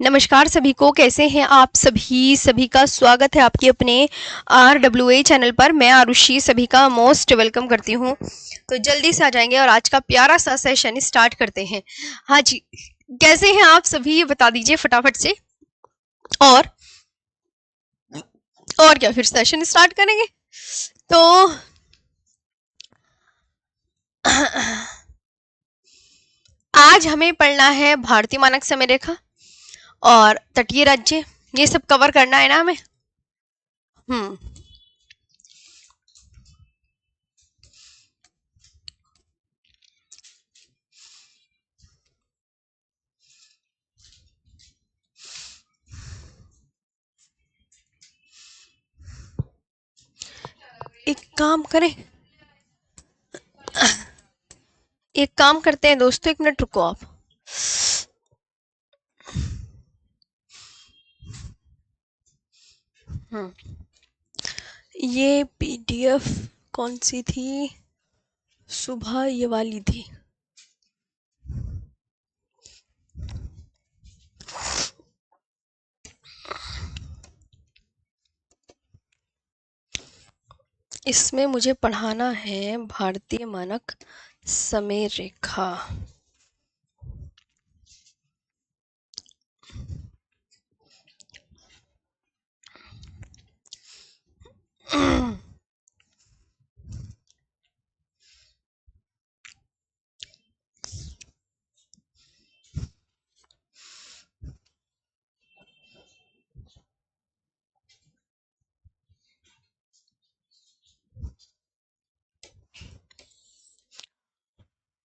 नमस्कार सभी को, कैसे हैं आप सभी का स्वागत है आपके अपने RWA चैनल पर। मैं आरुषि सभी का मोस्ट वेलकम करती हूं। तो जल्दी से आ जाएंगे और आज का प्यारा सा सेशन स्टार्ट करते हैं। हाँ जी, कैसे हैं आप सभी, ये बता दीजिए फटाफट से। और क्या, फिर सेशन स्टार्ट करेंगे। तो आज हमें पढ़ना है भारतीय मानक समय रेखा और तटीय राज्य, ये सब कवर करना है ना हमें। एक काम करें, एक काम करते हैं दोस्तों, 1 मिनट रुको आप। ये PDF कौन सी थी, सुबह ये वाली थी। इसमें मुझे पढ़ाना है भारतीय मानक समय रेखा।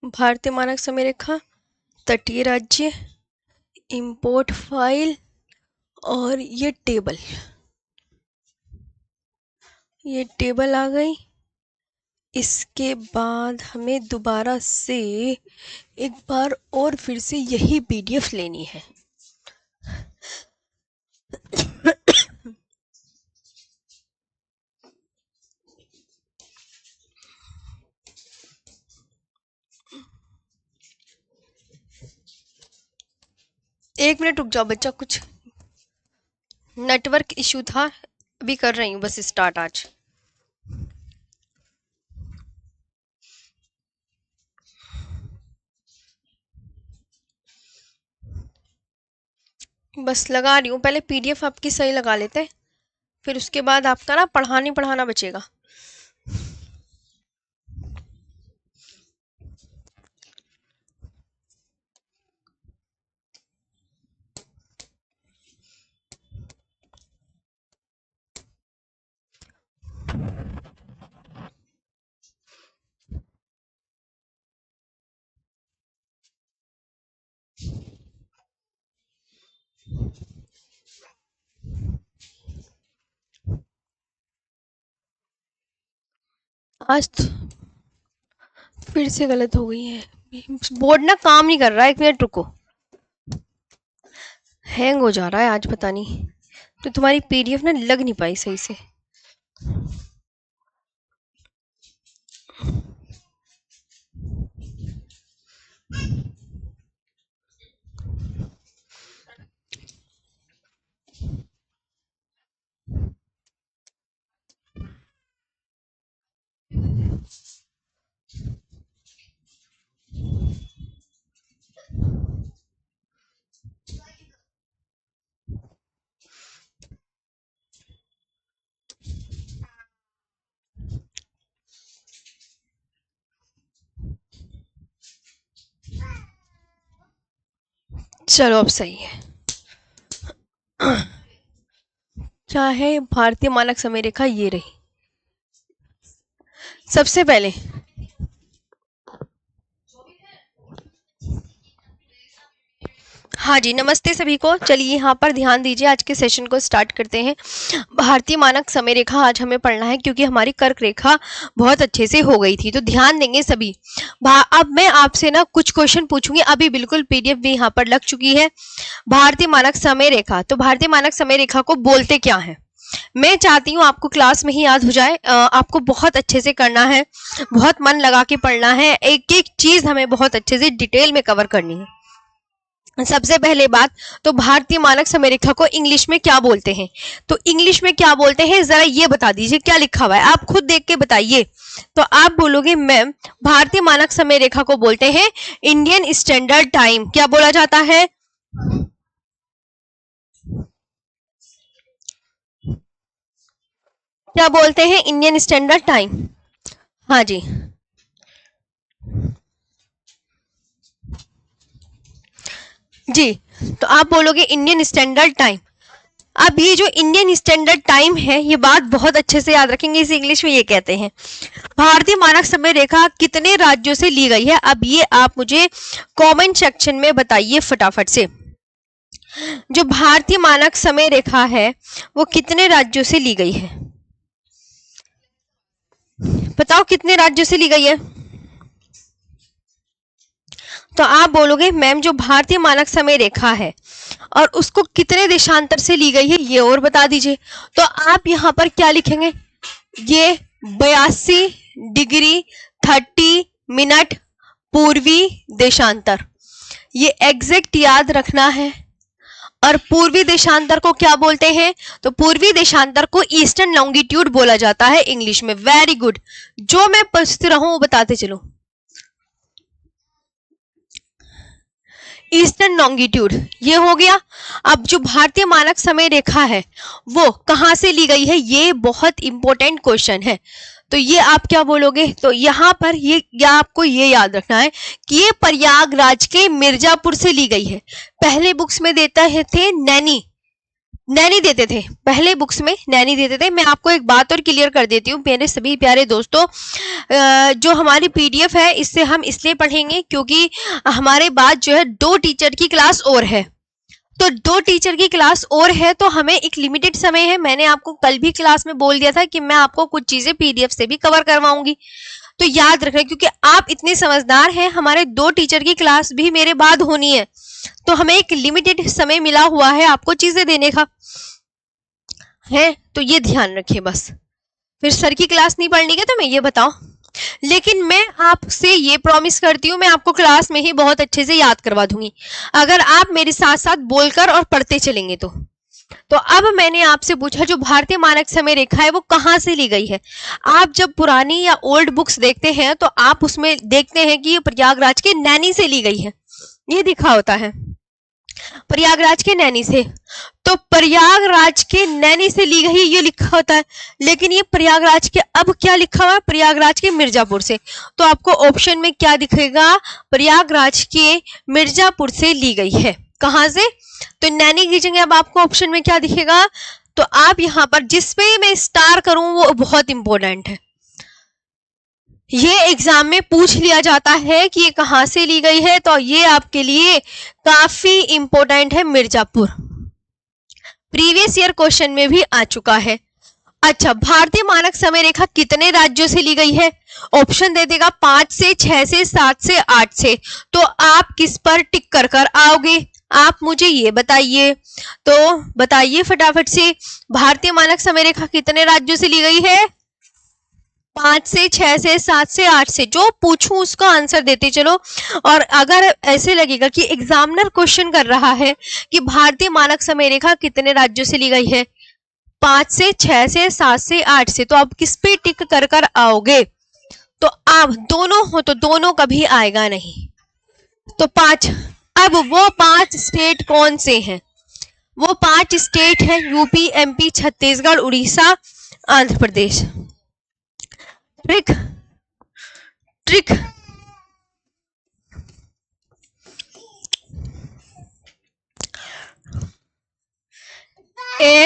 भारतीय मानक समय रेखा, तटीय राज्य, इंपोर्ट फाइल और ये टेबल आ गई। इसके बाद हमें दोबारा से एक बार और फिर से यही PDF लेनी है। एक मिनट रुक जाओ बच्चा, कुछ नेटवर्क इशू था, अभी कर रही हूँ बस स्टार्ट आज। बस लगा रही हूँ, पहले PDF आपकी सही लगा लेते, फिर उसके बाद आपका ना पढ़ाना बचेगा। आज तो फिर से गलत हो गई है, बोर्ड ना काम नहीं कर रहा है। 1 मिनट रुको, हैंग हो जा रहा है आज, पता नहीं। तो तुम्हारी PDF ना लग नहीं पाई सही से। चलो अब सही है। क्या है भारतीय मानक समय रेखा, ये रही। सबसे पहले हाँ जी, नमस्ते सभी को। चलिए यहाँ पर ध्यान दीजिए, आज के सेशन को स्टार्ट करते हैं। भारतीय मानक समय रेखा आज हमें पढ़ना है, क्योंकि हमारी कर्क रेखा बहुत अच्छे से हो गई थी, तो ध्यान देंगे सभी। अब मैं आपसे ना कुछ क्वेश्चन पूछूंगी, अभी बिल्कुल PDF भी यहाँ पर लग चुकी है। भारतीय मानक समय रेखा, तो भारतीय मानक समय रेखा को बोलते क्या है, मैं चाहती हूँ आपको क्लास में ही याद हो जाए। आपको बहुत अच्छे से करना है, बहुत मन लगा के पढ़ना है, एक एक चीज हमें बहुत अच्छे से डिटेल में कवर करनी है। सबसे पहले बात तो भारतीय मानक समय रेखा को इंग्लिश में क्या बोलते हैं? तो इंग्लिश में क्या बोलते हैं जरा ये बता दीजिए, क्या लिखा हुआ है आप खुद देख के बताइए। तो आप बोलोगे मैम भारतीय मानक समय रेखा को बोलते हैं इंडियन स्टैंडर्ड टाइम। क्या बोला जाता है? क्या बोलते हैं? Indian standard time. हाँ जी, जी। तो आप बोलोगे इंडियन स्टैंडर्ड टाइम। अब ये जो इंडियन स्टैंडर्ड टाइम है, ये बात बहुत अच्छे से याद रखेंगे, इसे इंग्लिश में ये कहते हैं भारतीय मानक समय रेखा कितने राज्यों से ली गई है। अब ये आप मुझे कमेंट सेक्शन में बताइए फटाफट से। जो भारतीय मानक समय रेखा है वो कितने राज्यों से ली गई है? बताओ कितने राज्यों से ली गई है? तो आप बोलोगे मैम जो भारतीय मानक समय रेखा है और उसको कितने देशांतर से ली गई है ये और बता दीजिए। तो आप यहां पर क्या लिखेंगे? ये 82 डिग्री 30 मिनट पूर्वी देशांतर, ये एग्जैक्ट याद रखना है। और पूर्वी देशांतर को क्या बोलते हैं? तो पूर्वी देशांतर को ईस्टर्न लॉन्गिट्यूड बोला जाता है इंग्लिश में। वेरी गुड, जो मैं पूछती रहूं वो बताते चलो। ईस्टर्न लॉन्गिट्यूड ये हो गया। अब जो भारतीय मानक समय रेखा है वो कहां से ली गई है, ये बहुत इंपॉर्टेंट क्वेश्चन है। तो ये आप क्या बोलोगे? तो यहां पर ये या आपको ये याद रखना है कि ये प्रयागराज के मिर्जापुर से ली गई है। पहले बुक्स में देता है थे नैनी, नैनी देते थे, पहले बुक्स में नैनी देते थे। मैं आपको एक बात और क्लियर कर देती हूँ मेरे सभी प्यारे दोस्तों, जो हमारी पीडीएफ है इससे हम इसलिए पढ़ेंगे क्योंकि हमारे बाद जो है 2 टीचर की क्लास और है। तो 2 टीचर की क्लास और है तो हमें एक लिमिटेड समय है। मैंने आपको कल भी क्लास में बोल दिया था कि मैं आपको कुछ चीजें पीडीएफ से भी कवर करवाऊंगी। तो याद रखना, क्योंकि आप इतने समझदार हैं, हमारे 2 टीचर की क्लास भी मेरे बाद होनी है, तो हमें एक लिमिटेड समय मिला हुआ है आपको चीजें देने का है। तो ये ध्यान रखिए बस, फिर सर की क्लास नहीं पढ़नी है तो मैं ये बताओ। लेकिन मैं आपसे ये प्रॉमिस करती हूँ मैं आपको क्लास में ही बहुत अच्छे से याद करवा दूंगी अगर आप मेरे साथ साथ बोलकर और पढ़ते चलेंगे तो अब मैंने आपसे पूछा जो भारतीय मानक समय रेखा है वो कहां से ली गई है। आप जब पुरानी या ओल्ड बुक्स देखते हैं तो आप उसमें देखते हैं कि ये प्रयागराज के नैनी से ली गई है, ये लिखा होता है प्रयागराज के नैनी से। तो प्रयागराज के नैनी से ली गई ये लिखा होता है, लेकिन ये प्रयागराज के अब क्या लिखा हुआ है? प्रयागराज के मिर्जापुर से। तो आपको ऑप्शन में क्या दिखेगा? प्रयागराज के मिर्जापुर से ली गई है। कहां से? तो नैनी खींचेंगे, अब आपको ऑप्शन में क्या दिखेगा? तो आप यहां पर जिस पे मैं स्टार करूं वो बहुत इंपॉर्टेंट है, ये एग्जाम में पूछ लिया जाता है कि ये कहां से ली गई है, तो ये आपके लिए काफी इंपॉर्टेंट है, मिर्जापुर। प्रीवियस ईयर क्वेश्चन में भी आ चुका है। अच्छा, भारतीय मानक समय रेखा कितने राज्यों से ली गई है? ऑप्शन दे देगा 5 से, 6 से, 7 से, 8 से। तो आप किस पर टिक कर कर आओगे? आप मुझे ये बताइए, तो बताइए फटाफट से, भारतीय मानक समय रेखा कितने राज्यों से ली गई है? 5 से, 6 से, 7 से, 8 से। जो पूछूं उसका आंसर देते चलो। और अगर ऐसे लगेगा कि एग्जामिनर क्वेश्चन कर रहा है कि भारतीय मानक समय रेखा कितने राज्यों से ली गई है, 5 से, 6 से, 7 से, 8 से, तो आप किस पे टिक कर कर आओगे? तो आप दोनों हो तो दोनों कभी आएगा नहीं। तो 5, अब वो 5 स्टेट कौन से हैं? वो 5 स्टेट हैं UP, MP, Chhattisgarh, Orissa, Andhra Pradesh. Trick trick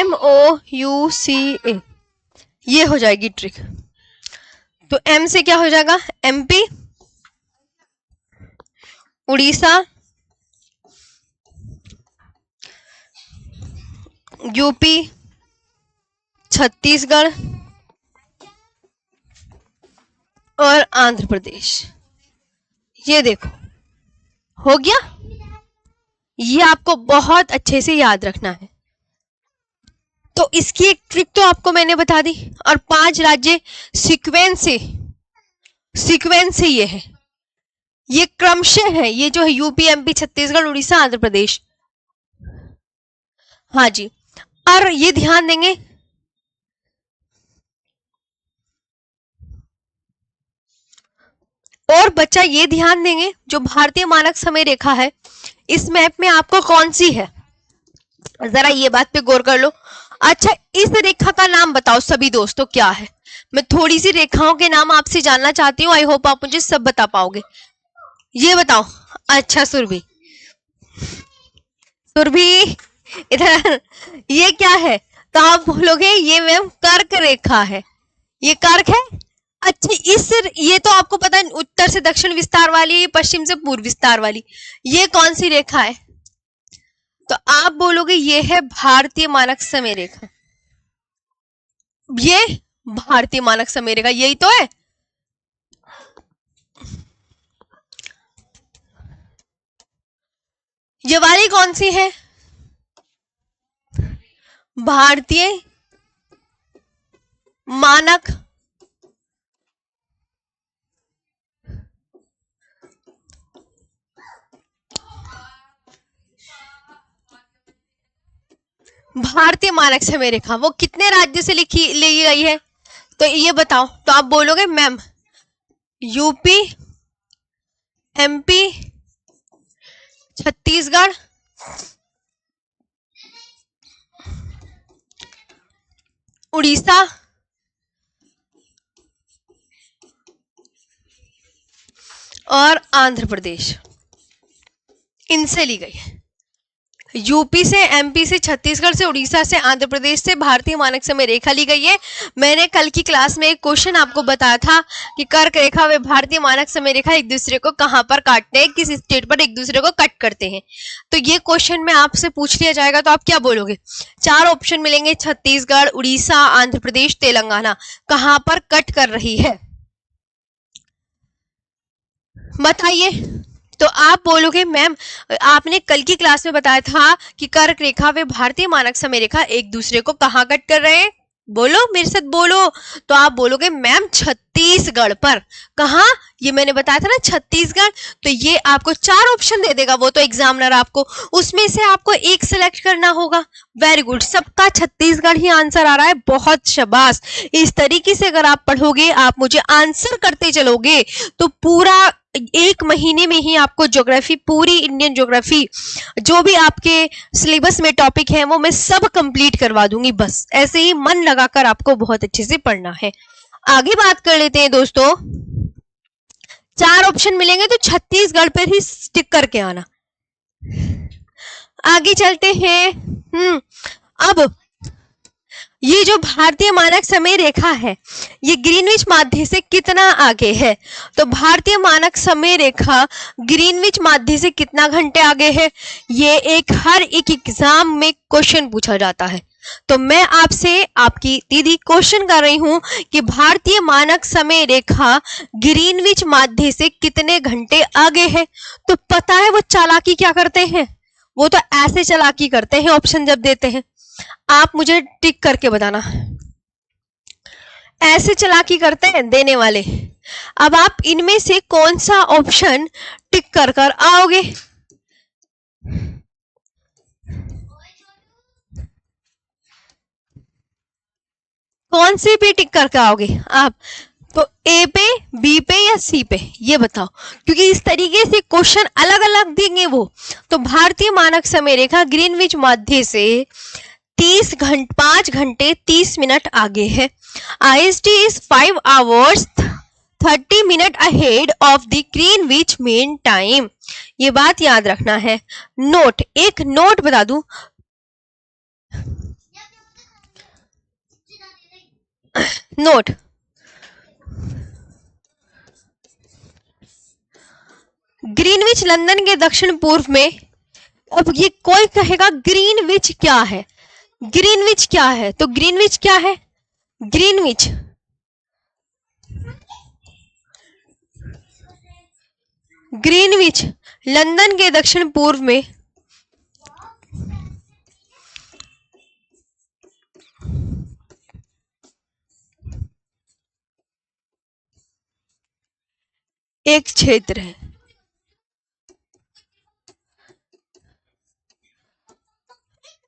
MOUCA, ये हो जाएगी ट्रिक। तो M से क्या हो जाएगा? MP, उड़ीसा, यूपी, छत्तीसगढ़ और आंध्र प्रदेश। ये देखो हो गया। ये आपको बहुत अच्छे से याद रखना है। तो इसकी एक ट्रिक तो आपको मैंने बता दी, और 5 राज्य सीक्वेंस से ये है। ये क्रमशः है, ये जो है यूपी, एमपी, छत्तीसगढ़, उड़ीसा, आंध्र प्रदेश। हाँ जी, और ये ध्यान देंगे, और बच्चा ये ध्यान देंगे, जो भारतीय मानक समय रेखा है इस मैप में आपको कौन सी है, जरा ये बात पे गौर कर लो। अच्छा, इस रेखा का नाम बताओ सभी दोस्तों, क्या है? मैं थोड़ी सी रेखाओं के नाम आपसे जानना चाहती हूँ, आई होप आप मुझे सब बता पाओगे। ये बताओ। अच्छा, सुरभि, सुरभि इधर, ये क्या है? तो आप बोलोगे ये मैम कर्क रेखा है, ये कर्क है। अच्छा, ये तो आपको पता है, उत्तर से दक्षिण विस्तार वाली, पश्चिम से पूर्व विस्तार वाली, ये कौन सी रेखा है? तो आप बोलोगे ये है भारतीय मानक समय रेखा, ये भारतीय मानक समय रेखा, यही तो है। ये वाली कौन सी है? भारतीय मानक भारतीय मानक समय रेखा वो कितने राज्य से ली गई है? तो ये बताओ। तो आप बोलोगे ma'am UP, MP, Chhattisgarh, Orissa और आंध्र प्रदेश, इनसे ली गई है। यूपी से, एमपी से, छत्तीसगढ़ से, उड़ीसा से, आंध्र प्रदेश से भारतीय मानक समय रेखा ली गई है। मैंने कल की क्लास में एक क्वेश्चन आपको बताया था कि कर्क रेखा व भारतीय मानक समय रेखा एक दूसरे को कहां पर काटते हैं, किस स्टेट पर एक दूसरे को कट करते हैं। तो ये क्वेश्चन में आपसे पूछ लिया जाएगा तो आप क्या बोलोगे? 4 ऑप्शन मिलेंगे, छत्तीसगढ़, उड़ीसा, आंध्र प्रदेश, तेलंगाना, कहां पर कट कर रही है, बताइए। तो आप बोलोगे मैम आपने कल की क्लास में बताया था कि कर्क रेखा व भारतीय मानक समय रेखा एक दूसरे को कहां कट कर रहे हैं, बोलो मेरे साथ बोलो। तो आप बोलोगे मैम छत्तीसगढ़ पर। कहां? ये मैंने बताया था ना, छत्तीसगढ़। तो ये आपको 4 ऑप्शन दे देगा वो तो एग्जामिनर आपको, उसमें से आपको एक सिलेक्ट करना होगा। वेरी गुड, सबका छत्तीसगढ़ ही आंसर आ रहा है, बहुत शाबाश। इस तरीके से अगर आप पढ़ोगे, आप मुझे आंसर करते चलोगे तो पूरा 1 महीने में ही आपको ज्योग्राफी, पूरी इंडियन ज्योग्राफी जो भी आपके सिलेबस में टॉपिक है वो मैं सब कंप्लीट करवा दूंगी। बस ऐसे ही मन लगाकर आपको बहुत अच्छे से पढ़ना है। आगे बात कर लेते हैं दोस्तों। 4 ऑप्शन मिलेंगे तो छत्तीसगढ़ पर ही स्टिक करके आना। आगे चलते हैं। अब ये जो भारतीय मानक समय रेखा है ये ग्रीनविच माध्य से कितना आगे है? तो भारतीय मानक समय रेखा ग्रीनविच माध्य से कितना घंटे आगे है? ये हर एक एग्जाम में क्वेश्चन पूछा जाता है। तो मैं आपसे, आपकी दीदी क्वेश्चन कर रही हूं कि भारतीय मानक समय रेखा ग्रीनविच माध्य से कितने घंटे आगे है। तो पता है वो चालाकी क्या करते हैं, वो तो ऐसे चालाकी करते हैं ऑप्शन जब देते हैं, आप मुझे टिक करके बताना। ऐसे चालाकी करते हैं देने वाले। अब आप इनमें से कौन सा ऑप्शन टिक कर कर आओगे? कौन से पे टिक करके आओगे आप? तो ए पे, बी पे या सी पे, ये बताओ, क्योंकि इस तरीके से क्वेश्चन अलग अलग देंगे वो। तो भारतीय मानक समय रेखा ग्रीनविच माध्य से 5 घंटे 30 मिनट आगे है। IST is 5 hours 30 minute ahead of the Greenwich mean time. ये बात याद रखना है। नोट, एक नोट बता दूं, नोट, ग्रीनविच लंदन के दक्षिण पूर्व में। अब ये कोई कहेगा ग्रीनविच क्या है, ग्रीनविच क्या है? तो ग्रीनविच क्या है? ग्रीनविच ग्रीनविच लंदन के दक्षिण पूर्व में एक क्षेत्र है।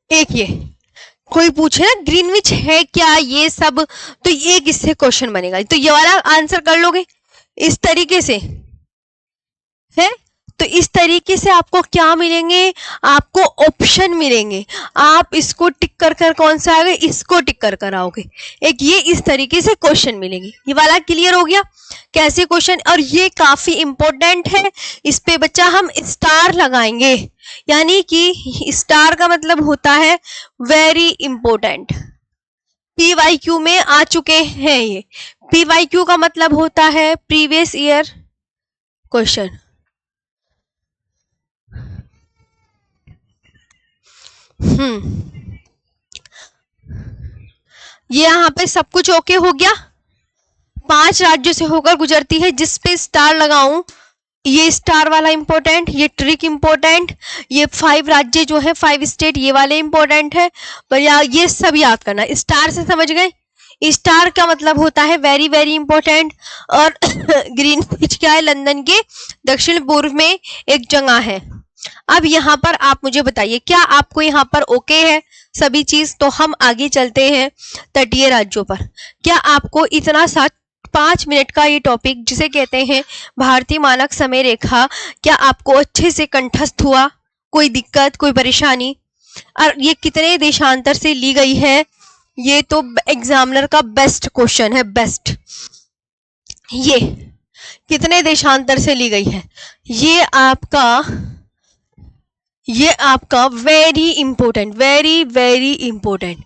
एक ये कोई पूछे ना ग्रीनविच है क्या ये सब, तो ये किससे क्वेश्चन बनेगा, तो ये वाला आंसर कर लोगे इस तरीके से है। तो इस तरीके से आपको क्या मिलेंगे, आपको ऑप्शन मिलेंगे, आप इसको टिक कर कर कौन सा आएगा, इसको टिक कर कर आओगे, एक ये इस तरीके से क्वेश्चन मिलेंगे। ये वाला क्लियर हो गया कैसे क्वेश्चन, और ये काफी इंपॉर्टेंट है, इस पे बच्चा हम स्टार लगाएंगे, यानी कि स्टार का मतलब होता है वेरी इंपॉर्टेंट। PYQ में आ चुके हैं ये, PYQ का मतलब होता है प्रीवियस ईयर क्वेश्चन। ये यहाँ पे सब कुछ ओके हो गया, 5 राज्यों से होकर गुजरती है, जिस पे स्टार लगाऊं ये स्टार वाला इंपॉर्टेंट, ये ट्रिक इंपॉर्टेंट, ये 5 राज्य जो है 5 स्टेट ये वाले इंपॉर्टेंट है, पर ये सब याद करना। स्टार से समझ गए, स्टार का मतलब होता है वेरी वेरी इंपॉर्टेंट। और ग्रीनविच क्या है, लंदन के दक्षिण पूर्व में एक जगह है। अब यहाँ पर आप मुझे बताइए क्या आपको यहाँ पर ओके है सभी चीज, तो हम आगे चलते हैं तटीय राज्यों पर। क्या आपको इतना सा 5 मिनट का ये टॉपिक जिसे कहते हैं भारतीय मानक समय रेखा, क्या आपको अच्छे से कंठस्थ हुआ, कोई दिक्कत कोई परेशानी, और ये कितने देशांतर से ली गई है, ये तो एग्जामिनर का बेस्ट क्वेश्चन है, बेस्ट। ये कितने देशांतर से ली गई है, ये आपका very important, very very important.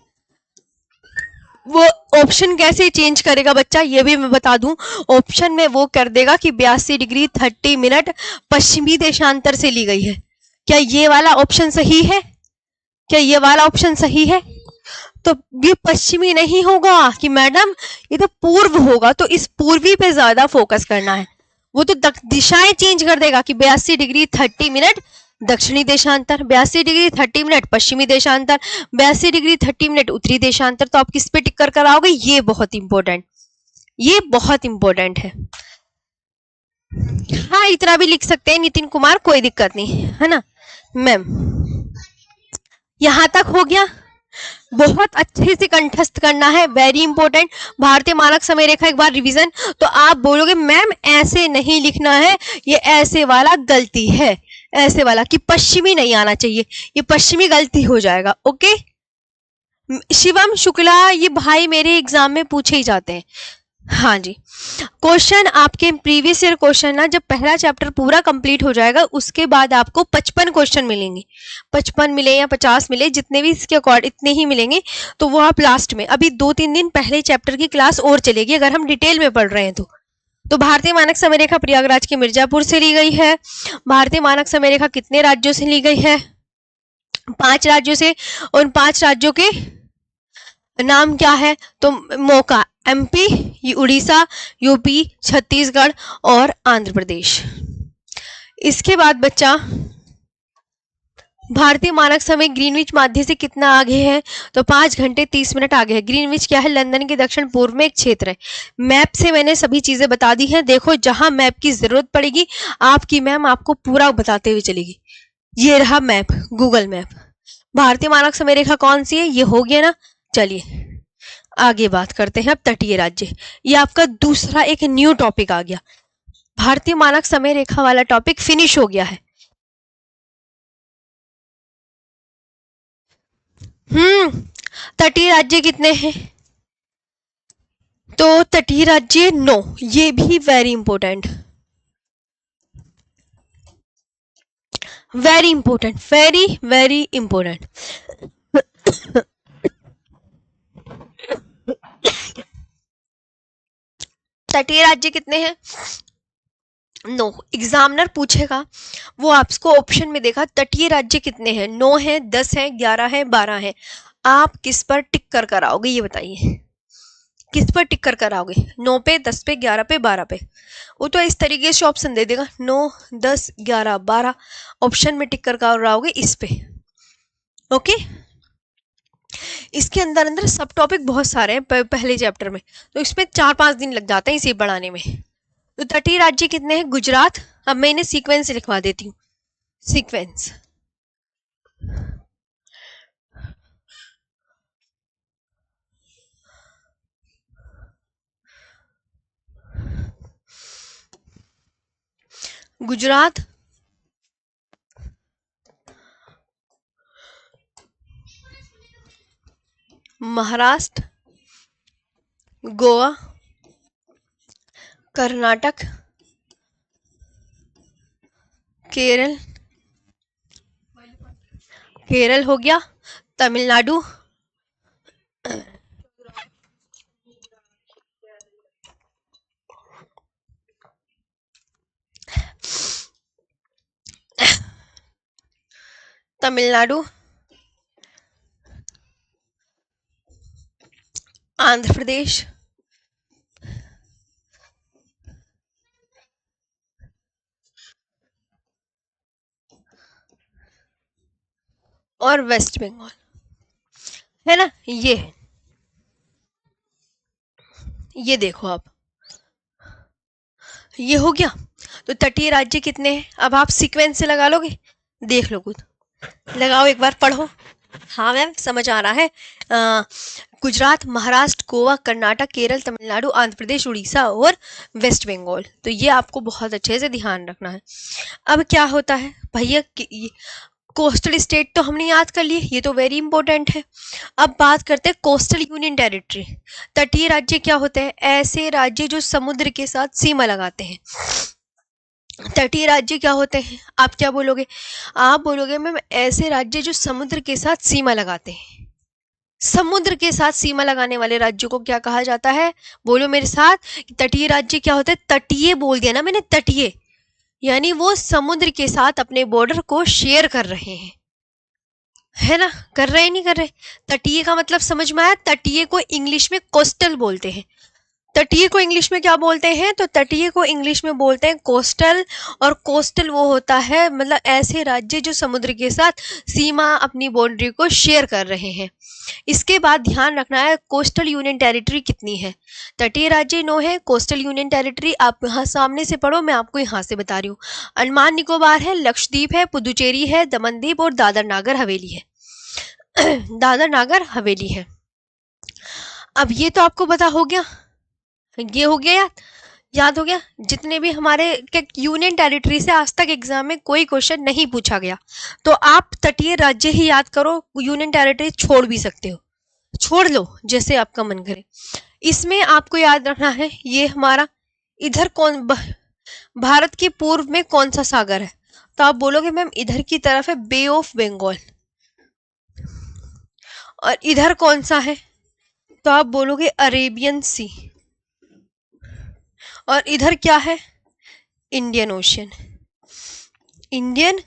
वो ऑप्शन कैसे चेंज करेगा बच्चा, ये भी मैं बता दूं, ऑप्शन में वो कर देगा कि 82 डिग्री 30 मिनट पश्चिमी देशांतर से ली गई है। क्या ये वाला ऑप्शन सही है, क्या ये वाला ऑप्शन सही है, तो ये पश्चिमी नहीं होगा कि मैडम ये तो पूर्व होगा, तो इस पूर्वी पे ज्यादा फोकस करना है। वो तो दिशाएं चेंज कर देगा कि 82 डिग्री 30 मिनट दक्षिणी देशांतर, 82 डिग्री 30 मिनट पश्चिमी देशांतर, 82 डिग्री 30 मिनट उत्तरी देशांतर, तो आप किस पे टिक कर कर आओगे, ये बहुत इंपॉर्टेंट, ये बहुत इंपॉर्टेंट है। हाँ इतना भी लिख सकते हैं नितिन कुमार, कोई दिक्कत नहीं है ना मैम। यहां तक हो गया, बहुत अच्छे से कंठस्थ करना है, वेरी इंपॉर्टेंट। भारतीय मानक समय रेखा एक बार रिवीजन, तो आप बोलोगे मैम ऐसे नहीं लिखना है, ये ऐसे वाला गलती है, ऐसे वाला कि पश्चिमी नहीं आना चाहिए, ये पश्चिमी गलती हो जाएगा। ओके शिवम शुक्ला, ये भाई मेरे एग्जाम में पूछे ही जाते हैं। हाँ जी, क्वेश्चन आपके प्रीवियस ईयर क्वेश्चन ना, जब पहला चैप्टर पूरा कंप्लीट हो जाएगा उसके बाद आपको 55 क्वेश्चन मिलेंगे, 55 मिले या 50 मिले, जितने भी इसके अकॉर्ड इतने ही मिलेंगे, तो वो आप लास्ट में, अभी 2-3 दिन पहले चैप्टर की क्लास और चलेगी अगर हम डिटेल में पढ़ रहे हैं तो भारतीय मानक समय रेखा प्रयागराज के मिर्जापुर से ली गई है। भारतीय मानक समय रेखा कितने राज्यों से ली गई है, 5 राज्यों से, उन 5 राज्यों के नाम क्या है, तो मौका MP, उड़ीसा, यूपी, छत्तीसगढ़ और आंध्र प्रदेश। इसके बाद बच्चा भारतीय मानक समय ग्रीनविच माध्य से कितना आगे है, तो 5 घंटे 30 मिनट आगे है। ग्रीनविच क्या है, लंदन के दक्षिण पूर्व में एक क्षेत्र है। मैप से मैंने सभी चीजें बता दी हैं, देखो जहां मैप की जरूरत पड़ेगी आपकी मैम आपको पूरा बताते हुए चलेगी। ये रहा मैप, गूगल मैप। भारतीय मानक समय रेखा कौन सी है, ये हो गया ना। चलिए आगे बात करते हैं अब तटीय राज्य। ये आपका दूसरा एक न्यू टॉपिक आ गया, भारतीय मानक समय रेखा वाला टॉपिक फिनिश हो गया है। तटीय राज्य कितने हैं, तो तटीय राज्य 9, ये भी very important, very important, very very important. तटीय राज्य कितने हैं, 9, एग्जामिनर पूछेगा, वो आपको ऑप्शन में देखा तटीय राज्य कितने हैं, 9 है, 10 है, 11 है, 12 है, आप किस पर टिक कर कर आओगे, ये बताइए किस पर टिक कर कर आओगे, 9 पे, 10 पे, 11 पे, 12 पे। वो तो इस तरीके से ऑप्शन दे देगा 9, 10, 11, 12, ऑप्शन में टिक कर कर आओगे इस पे। ओके इसके अंदर अंदर सब टॉपिक बहुत सारे हैं पहले चैप्टर में, तो इसमें 4-5 दिन लग जाते हैं इसे बढ़ाने में। तो तटीय राज्य कितने हैं, गुजरात, अब मैं इन्हें सीक्वेंस लिखवा देती हूँ, सीक्वेंस गुजरात, महाराष्ट्र, गोवा, कर्नाटक, केरल, केरल हो गया, तमिलनाडु, तमिलनाडु, आंध्र प्रदेश, और वेस्ट बंगाल, है ना। ये देखो आप, ये हो गया। तो तटीय राज्य कितने हैं, अब आप सीक्वेंस से लगा लोगे, देख लो खुद, लगाओ एक बार, पढ़ो। हाँ मैम समझ आ रहा है। गुजरात, महाराष्ट्र, गोवा, कर्नाटक, केरल, तमिलनाडु, आंध्र प्रदेश, उड़ीसा और वेस्ट बंगाल। तो ये आपको बहुत अच्छे से ध्यान रखना है। अब क्या होता है भैया, कोस्टल स्टेट तो हमने याद कर लिए, ये तो वेरी इंपॉर्टेंट है। अब बात करते हैं कोस्टल यूनियन टेरिटरी। तटीय राज्य क्या होते हैं, ऐसे राज्य जो समुद्र के साथ सीमा लगाते हैं। तटीय राज्य क्या होते हैं, आप क्या बोलोगे, आप बोलोगे मैम ऐसे राज्य जो समुद्र के साथ सीमा लगाते हैं। समुद्र के साथ सीमा लगाने वाले राज्यों को क्या कहा जाता है, बोलो मेरे साथ। तटीय राज्य क्या होते हैं, तटीय बोल दिया ना मैंने, तटीय यानी वो समुद्र के साथ अपने बॉर्डर को शेयर कर रहे हैं, है ना, कर रहे नहीं कर रहे। तटीय का मतलब समझ में आया, तटीय को इंग्लिश में कोस्टल बोलते हैं। तटीय को इंग्लिश में क्या बोलते हैं, तो तटीय को इंग्लिश में बोलते हैं कोस्टल। और कोस्टल वो होता है मतलब ऐसे राज्य जो समुद्र के साथ सीमा अपनी बाउंड्री को शेयर कर रहे हैं। इसके बाद ध्यान रखना है कोस्टल यूनियन टेरिटरी कितनी है। तटीय राज्य 9 है, कोस्टल यूनियन टेरिटरी आप यहाँ सामने से पढ़ो, मैं आपको यहाँ से बता रही हूँ। अंडमान निकोबार है, लक्षद्वीप है, पुदुचेरी है, दमनदीप और दादर नागर हवेली है। दादर नागर हवेली है। अब ये तो आपको पता हो गया, ये हो गया याद हो गया। जितने भी हमारे यूनियन टेरिटरी से आज तक एग्जाम में कोई क्वेश्चन नहीं पूछा गया, तो आप तटीय राज्य ही याद करो, यूनियन टेरिटरी छोड़ भी सकते हो, छोड़ लो जैसे आपका मन करे। इसमें आपको याद रखना है, ये हमारा इधर भारत के पूर्व में कौन सा सागर है, तो आप बोलोगे मैम इधर की तरफ है बे ऑफ बंगाल। और इधर कौन सा है, तो आप बोलोगे अरेबियन सी। और इधर क्या है, इंडियन ओशन। इंडियन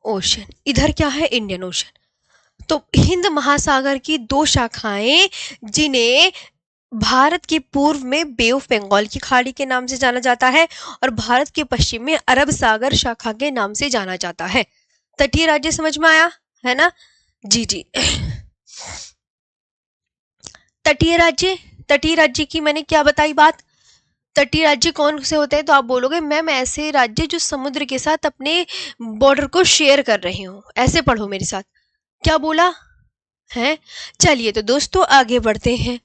ओशन, इधर क्या है, इंडियन ओशन। तो हिंद महासागर की 2 शाखाएं, जिन्हें भारत के पूर्व में बे ऑफ बंगाल की खाड़ी के नाम से जाना जाता है और भारत के पश्चिम में अरब सागर शाखा के नाम से जाना जाता है। तटीय राज्य समझ में आया है ना, जी जी। तटीय राज्य, तटीय राज्य की मैंने क्या बताई बात, तटीय राज्य कौन से होते हैं, तो आप बोलोगे मैम ऐसे राज्य जो समुद्र के साथ अपने बॉर्डर को शेयर कर रहे हो, ऐसे पढ़ो मेरे साथ। क्या बोला है, चलिए तो दोस्तों आगे बढ़ते हैं।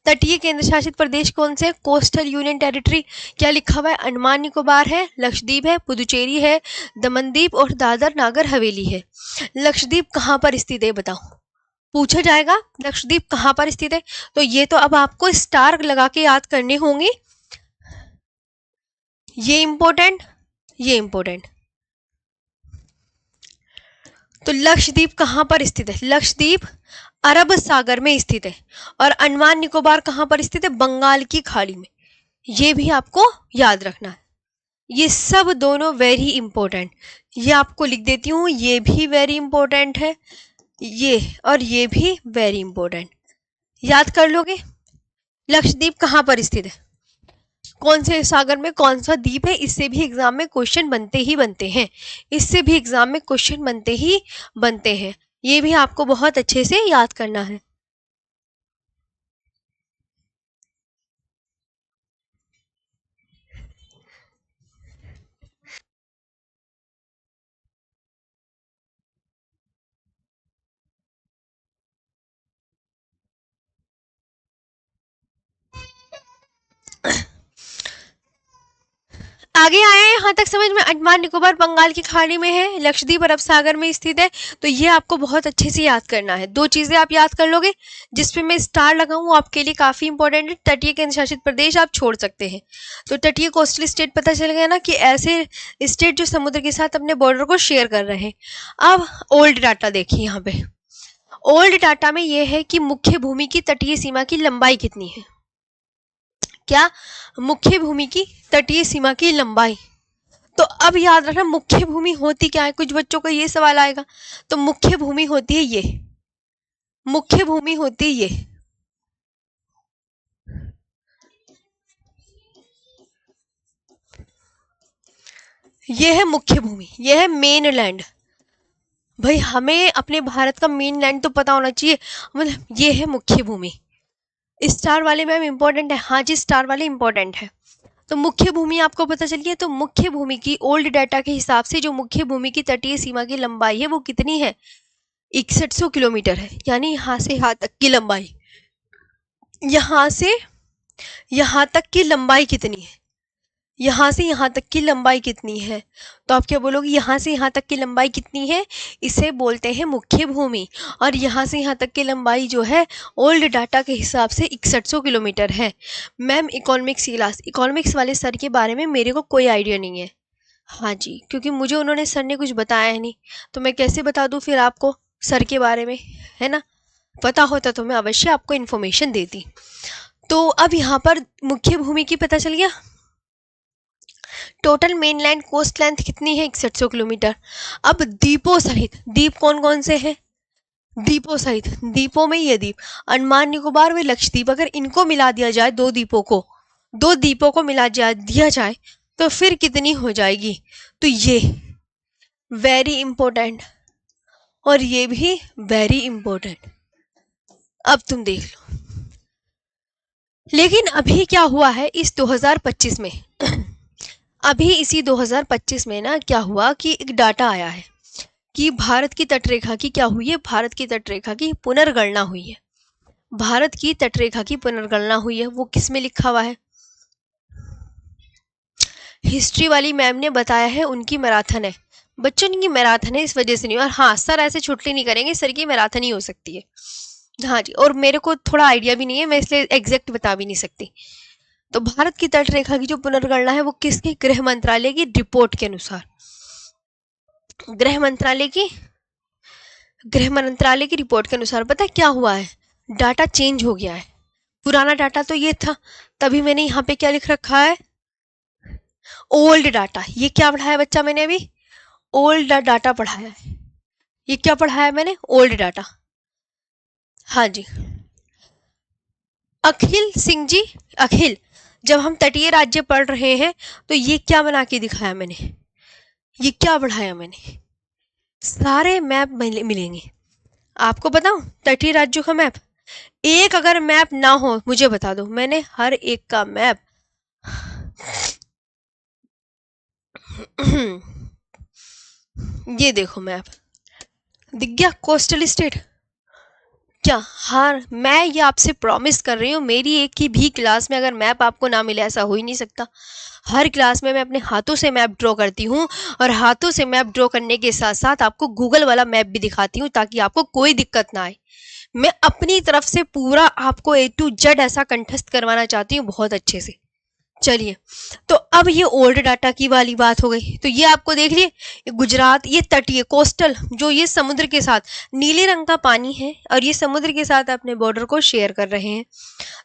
तटीय केंद्र शासित प्रदेश कौन से, कोस्टल यूनियन टेरिटरी क्या लिखा हुआ है, अंडमान निकोबार है, लक्षद्वीप है, पुदुचेरी है, दमनदीप और दादर नागर हवेली है। लक्षद्वीप कहाँ पर स्थित है बताओ, पूछा जाएगा लक्षद्वीप कहाँ पर स्थित है। तो ये तो अब आपको स्टार लगा के याद करने होंगे, ये इंपॉर्टेंट, ये इंपॉर्टेंट। तो लक्षद्वीप कहाँ पर स्थित है, लक्षद्वीप अरब सागर में स्थित है। और अंडमान निकोबार कहाँ पर स्थित है, बंगाल की खाड़ी में। ये भी आपको याद रखना है, ये सब दोनों वेरी इंपॉर्टेंट। ये आपको लिख देती हूँ, ये भी वेरी इंपॉर्टेंट है, ये और ये भी वेरी इंपॉर्टेंट, याद कर लोगे। लक्षद्वीप कहाँ पर स्थित है, कौन से सागर में कौन सा द्वीप है, इससे भी एग्जाम में क्वेश्चन बनते ही बनते हैं, इससे भी एग्जाम में क्वेश्चन बनते ही बनते हैं। ये भी आपको बहुत अच्छे से याद करना है। आगे आया है यहाँ तक समझ में? अंडमान निकोबार बंगाल की खाड़ी में है, लक्षद्वीप अरब सागर में स्थित है। तो ये आपको बहुत अच्छे से याद करना है। दो चीजें आप याद कर लोगे, जिसपे मैं स्टार लगाऊं वो आपके लिए काफी इंपॉर्टेंट है। तटीय केंद्र शासित प्रदेश आप छोड़ सकते हैं। तो तटीय कोस्टल स्टेट पता चल गया ना, कि ऐसे स्टेट जो समुद्र के साथ अपने बॉर्डर को शेयर कर रहे हैं। अब ओल्ड डाटा देखिए यहाँ पे। ओल्ड डाटा में ये है कि मुख्य भूमि की तटीय सीमा की लंबाई कितनी है। क्या? मुख्य भूमि की तटीय सीमा की लंबाई। तो अब याद रखना, मुख्य भूमि होती क्या है? कुछ बच्चों को ये सवाल आएगा। तो मुख्य भूमि होती है ये, मुख्य भूमि होती है ये है मुख्य भूमि, ये है मेन लैंड। भाई हमें अपने भारत का मेन लैंड तो पता होना चाहिए। मतलब ये है मुख्य भूमि। स्टार वाले मैम इंपॉर्टेंट है? हाँ जी, स्टार वाले इंपॉर्टेंट है। तो मुख्य भूमि आपको पता चल गया। तो मुख्य भूमि की ओल्ड डाटा के हिसाब से जो मुख्य भूमि की तटीय सीमा की लंबाई है वो कितनी है? 6100 किलोमीटर है। यानी यहाँ से यहाँ तक की लंबाई, यहाँ से यहाँ तक की लंबाई कितनी है? यहाँ से यहाँ तक की लंबाई कितनी है? तो आप क्या बोलोगे? यहाँ से यहाँ तक की लंबाई कितनी है? इसे बोलते हैं मुख्य भूमि। और यहाँ से यहाँ तक की लंबाई जो है ओल्ड डाटा के हिसाब से 6100 किलोमीटर है। मैम इकोनॉमिक्स क्लास, इकोनॉमिक्स वाले सर के बारे में मेरे को कोई आइडिया नहीं है। हाँ जी, क्योंकि मुझे उन्होंने सर ने कुछ बताया है नहीं, तो मैं कैसे बता दूँ फिर आपको सर के बारे में, है ना? पता होता तो मैं अवश्य आपको इन्फॉर्मेशन देती। तो अब यहाँ पर मुख्य भूमि की पता चल गया। टोटल मेनलैंड कोस्ट लेंथ कितनी है? 6100 किलोमीटर। अब द्वीपों सहित, द्वीप कौन कौन से हैं? द्वीपों सहित, द्वीपों में ये द्वीप अंडमान निकोबार व लक्षद्वीप, अगर इनको मिला दिया जाए, दो द्वीपों को, दो द्वीपों को दिया जाए तो फिर कितनी हो जाएगी? तो ये वेरी इंपॉर्टेंट, और ये भी वेरी इंपॉर्टेंट। अब तुम देख लो। लेकिन अभी क्या हुआ है इस 2025 में? अभी इसी 2025 में ना क्या हुआ कि एक डाटा आया है कि भारत की तटरेखा की क्या हुई है? भारत की तटरेखा की पुनर्गणना हुई है। भारत की तटरेखा की पुनर्गणना हुई है। वो किस में लिखा हुआ है? हिस्ट्री वाली मैम ने बताया है, उनकी मैराथन है। बच्चों की मैराथन है, इस वजह से नहीं। और हाँ, सर ऐसे छुट्टी नहीं करेंगे, सर की मैराथन ही हो सकती है। हाँ जी, और मेरे को थोड़ा आइडिया भी नहीं है, मैं इसलिए एग्जैक्ट बता भी नहीं सकती। तो भारत की तटरेखा की जो पुनर्गणना है वो किसके? गृह मंत्रालय की रिपोर्ट के अनुसार, गृह मंत्रालय की, गृह मंत्रालय की रिपोर्ट के अनुसार पता है क्या हुआ है? डाटा चेंज हो गया है। पुराना डाटा तो ये था, तभी मैंने यहाँ पे क्या लिख रखा है? Old data. ये क्या पढ़ाया बच्चा मैंने अभी? ओल्ड डाटा पढ़ाया है। ये क्या पढ़ाया मैंने? Old data. हाँ जी, अखिल सिंह जी, अखिल, जब हम तटीय राज्य पढ़ रहे हैं तो ये क्या बना के दिखाया मैंने? ये क्या पढ़ाया मैंने? सारे मैप मिलेंगे आपको। बताऊं तटीय राज्यों का मैप? एक अगर मैप ना हो मुझे बता दो, मैंने हर एक का मैप ये देखो मैप दिख गया, कोस्टल स्टेट। क्या? हाँ, मैं ये आपसे प्रॉमिस कर रही हूँ, मेरी एक की भी क्लास में अगर मैप आपको ना मिले, ऐसा हो ही नहीं सकता। हर क्लास में मैं अपने हाथों से मैप ड्रॉ करती हूँ, और हाथों से मैप ड्रॉ करने के साथ साथ आपको गूगल वाला मैप भी दिखाती हूँ, ताकि आपको कोई दिक्कत ना आए। मैं अपनी तरफ से पूरा आपको ए टू जेड ऐसा कंठस्थ करवाना चाहती हूँ, बहुत अच्छे से। चलिए, तो अब ये ओल्ड डाटा की वाली बात हो गई। तो ये आपको देख लिए, गुजरात, ये तटीय कोस्टल, जो ये समुद्र के साथ नीले रंग का पानी है और ये समुद्र के साथ अपने बॉर्डर को शेयर कर रहे हैं।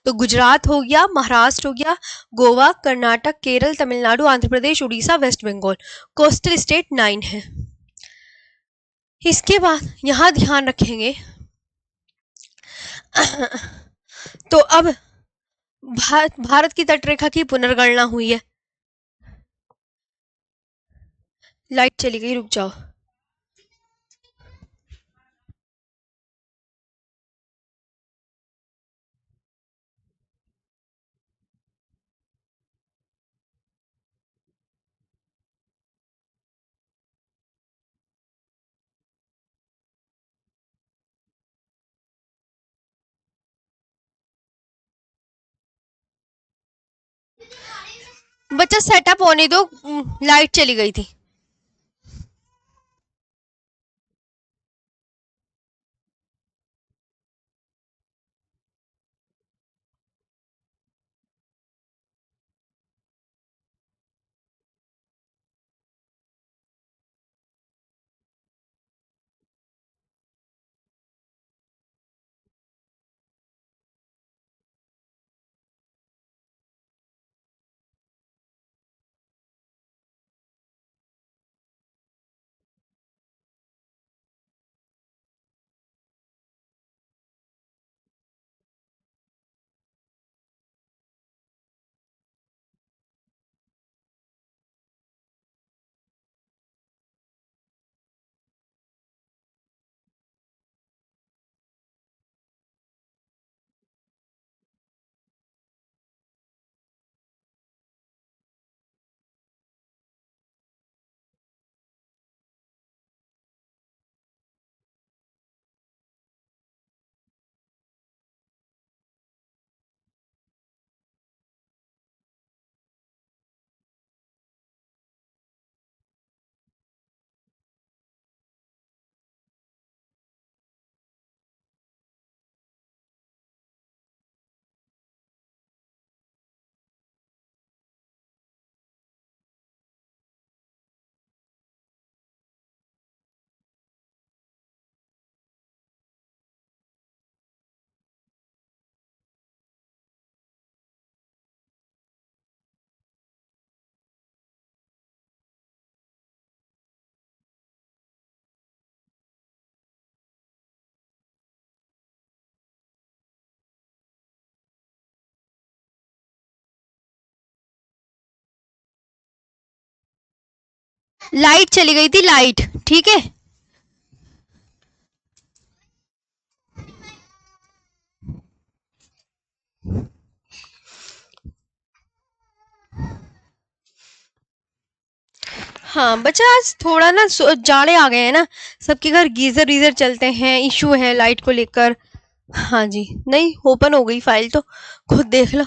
तो गुजरात हो गया, महाराष्ट्र हो गया, Goa, Karnataka, Kerala, Tamil Nadu, Andhra Pradesh, Orissa, West Bengal. Coastal state 9 है। इसके बाद यहां ध्यान रखेंगे तो अब भारत की तटरेखा की पुनर्गणना हुई है। लाइट चली गई, रुक जाओ। बच्चा सेटअप होने दो, लाइट चली गई थी। लाइट चली गई थी, लाइट, ठीक है। हाँ बच्चा, आज थोड़ा ना जाड़े आ गए हैं ना, सबके घर गीजर वीजर चलते हैं, इशू है लाइट को लेकर। हाँ जी, नहीं ओपन हो गई फाइल तो खुद देख लो।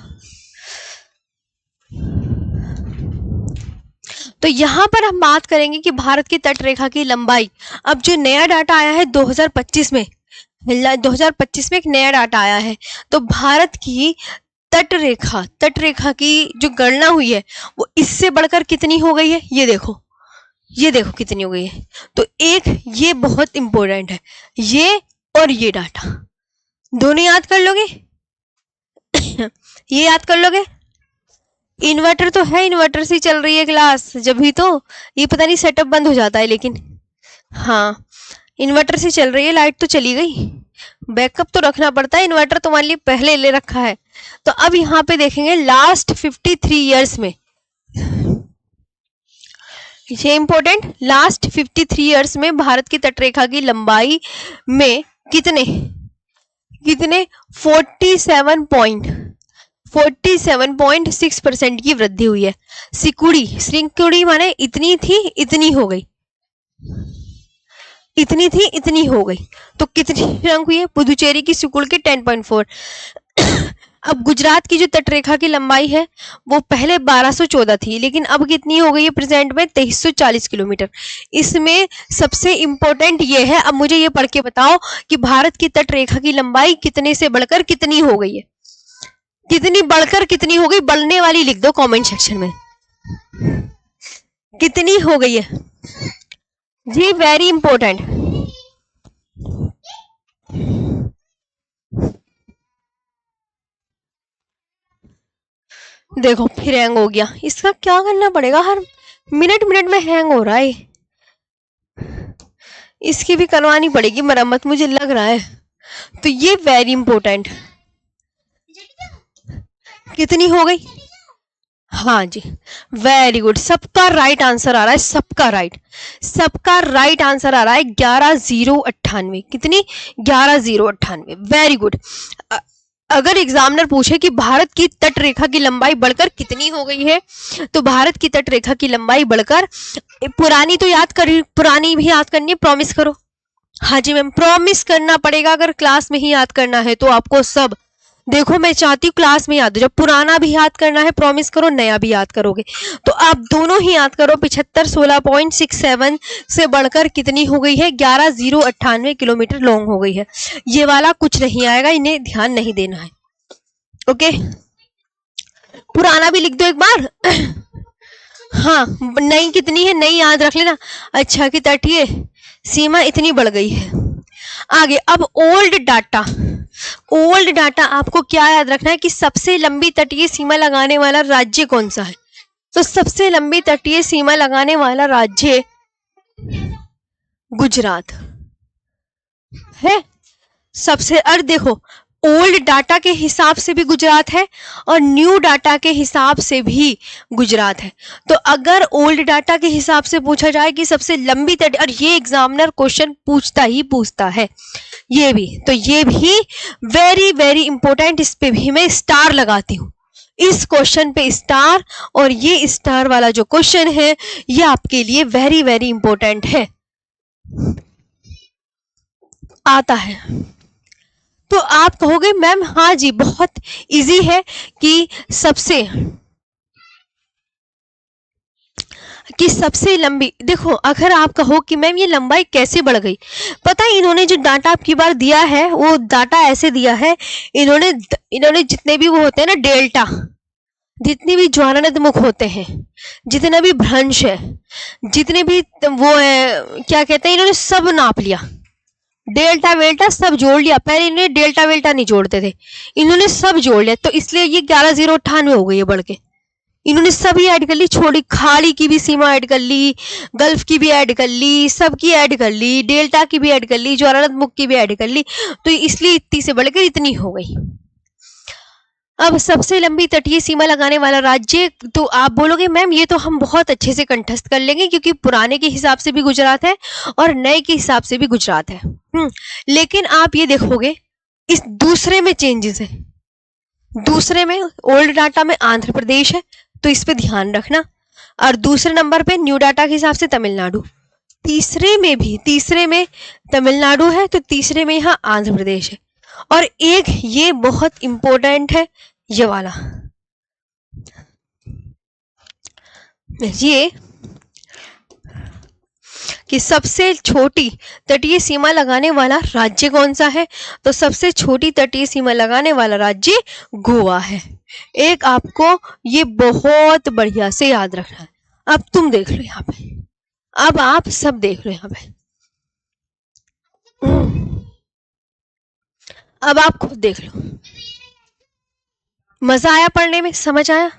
तो यहाँ पर हम बात करेंगे कि भारत की तट रेखा की लंबाई। अब जो नया डाटा आया है 2025 में, 2025 में एक नया डाटा आया है, तो भारत की तट रेखा की जो गणना हुई है वो इससे बढ़कर कितनी हो गई है, ये देखो कितनी हो गई है। तो एक ये बहुत इंपॉर्टेंट है, ये और ये डाटा दोनों याद कर लोगे। ये याद कर लोगे। इन्वर्टर तो है, इन्वर्टर से चल रही है क्लास, जब भी तो ये पता नहीं सेटअप बंद हो जाता है, लेकिन हाँ इन्वर्टर से चल रही है, लाइट तो चली गई, बैकअप तो रखना पड़ता है, इन्वर्टर तुम्हारे लिए पहले ले रखा है। तो अब यहाँ पे देखेंगे लास्ट 53 ईयर्स में, ये इंपॉर्टेंट, लास्ट 53 ईयर्स में भारत की तटरेखा की लंबाई में कितने 47.6% की वृद्धि हुई है। सिकुड़ी माने इतनी थी इतनी हो गई, इतनी थी इतनी हो गई। तो कितनी रंग हुई है, पुदुचेरी की सिकुड़ के 10.4। अब गुजरात की जो तटरेखा की लंबाई है वो पहले 1214 थी, लेकिन अब कितनी हो गई है प्रेजेंट में, 2340 किलोमीटर। इसमें सबसे इंपॉर्टेंट ये है, अब मुझे ये पढ़ के बताओ कि भारत की तटरेखा की लंबाई कितने से बढ़कर कितनी हो गई है, कितनी बढ़कर कितनी हो गई, बढ़ने वाली लिख दो कमेंट सेक्शन में, कितनी हो गई है जी, वेरी इंपॉर्टेंट। देखो फिर हैंग हो गया, इसका क्या करना पड़ेगा, हर मिनट मिनट में हैंग हो रहा है, इसकी भी करवानी पड़ेगी मरम्मत, मुझे लग रहा है। तो ये वेरी इंपॉर्टेंट, कितनी हो गई, हाँ जी वेरी गुड, सबका राइट आंसर आ रहा है, सबका राइट आंसर आ रहा है 11,098, कितनी 11,098, वेरी गुड। अगर एग्जामिनर पूछे कि भारत की तट रेखा की लंबाई बढ़कर कितनी हो गई है, तो भारत की तट रेखा की लंबाई बढ़कर, पुरानी तो याद कर, पुरानी भी याद करनी है, प्रॉमिस करो। हाँ जी मैम, प्रॉमिस करना पड़ेगा, अगर क्लास में ही याद करना है तो आपको सब देखो मैं चाहती हूँ क्लास में याद हो, जब पुराना भी याद करना है प्रॉमिस करो, नया भी याद करोगे तो आप दोनों ही याद करो। 75 16.67 से बढ़कर कितनी हो गई है, 11,098 किलोमीटर लॉन्ग हो गई है। ये वाला कुछ नहीं आएगा, इन्हें ध्यान नहीं देना है। ओके, पुराना भी लिख दो एक बार। हाँ, नई कितनी है, नई याद रख लेना। अच्छा कि तटीय सीमा इतनी बढ़ गई है। आगे अब ओल्ड डाटा, ओल्ड डाटा आपको क्या याद रखना है कि सबसे लंबी तटीय सीमा लगाने वाला राज्य कौन सा है। तो सबसे लंबी तटीय सीमा लगाने वाला राज्य गुजरात है सबसे। और देखो ओल्ड डाटा के हिसाब से भी गुजरात है और न्यू डाटा के हिसाब से भी गुजरात है। तो अगर ओल्ड डाटा के हिसाब से पूछा जाए कि सबसे लंबी तट, और ये एग्जामिनर क्वेश्चन पूछता ही पूछता है ये भी, तो ये भी वेरी वेरी इंपॉर्टेंट, इस पे भी मैं स्टार लगाती हूँ, इस क्वेश्चन पे स्टार। और ये स्टार वाला जो क्वेश्चन है ये आपके लिए वेरी वेरी इंपॉर्टेंट है, आता है। तो आप कहोगे मैम हाँ जी बहुत इजी है कि सबसे लंबी, देखो अगर आप कहो कि मैम ये लंबाई कैसे बढ़ गई, पता है इन्होंने जो डाटा आपकी बार दिया है वो डाटा ऐसे दिया है, इन्होंने जितने भी वो होते हैं ना डेल्टा, जितने भी ज्वालामुख होते हैं, जितना भी भ्रंश है, जितने भी वो है क्या कहते हैं, इन्होंने सब नाप लिया, डेल्टा वेल्टा सब जोड़ लिया। पहले इन्हें डेल्टा वेल्टा नहीं जोड़ते थे, इन्होंने सब जोड़ लिया, तो इसलिए ये 11,098 हो गई है बढ़ के। इन्होंने सभी ऐड कर ली, छोड़ी खाड़ी की भी सीमा ऐड कर ली, गल्फ की भी ऐड कर ली, सबकी ऐड कर ली, डेल्टा की भी ऐड कर ली, ज्वालामुख की भी ऐड कर ली, तो इसलिए इतनी से बढ़कर इतनी हो गई। अब सबसे लंबी तटीय सीमा लगाने वाला राज्य, तो आप बोलोगे मैम ये तो हम बहुत अच्छे से कंठस्थ कर लेंगे क्योंकि पुराने के हिसाब से भी गुजरात है और नए के हिसाब से भी गुजरात है। लेकिन आप ये देखोगे इस दूसरे में चेंजेस है, दूसरे में ओल्ड डाटा में आंध्र प्रदेश है, तो इस पे ध्यान रखना। और दूसरे नंबर पे न्यू डाटा के हिसाब से तमिलनाडु, तीसरे में तमिलनाडु है, तो तीसरे में यहाँ आंध्र प्रदेश है। और एक ये बहुत इंपॉर्टेंट है ये वाला, ये कि सबसे छोटी तटीय सीमा लगाने वाला राज्य कौन सा है। तो सबसे छोटी तटीय सीमा लगाने वाला राज्य गोवा है। एक आपको ये बहुत बढ़िया से याद रखना है। अब तुम देख लो यहाँ पे, अब आप सब देख लो यहाँ पे, अब आप खुद देख लो, मजा आया पढ़ने में, समझ आया?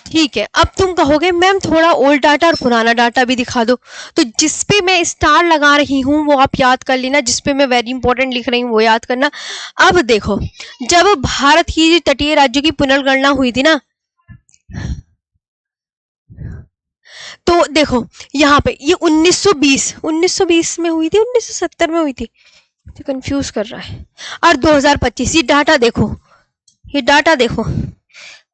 ठीक है, अब तुम कहोगे मैम थोड़ा ओल्ड डाटा और पुराना डाटा भी दिखा दो, तो जिसपे मैं स्टार लगा रही हूँ वो आप याद कर लेना, जिसपे मैं वेरी इंपॉर्टेंट लिख रही हूँ वो याद करना। अब देखो जब भारत की तटीय राज्यों की पुनर्गणना हुई थी ना, तो देखो यहाँ पे ये 1920 में हुई थी, 1970 में हुई थी, तो कंफ्यूज कर रहा है। और 2025 ये डाटा देखो, ये डाटा देखो,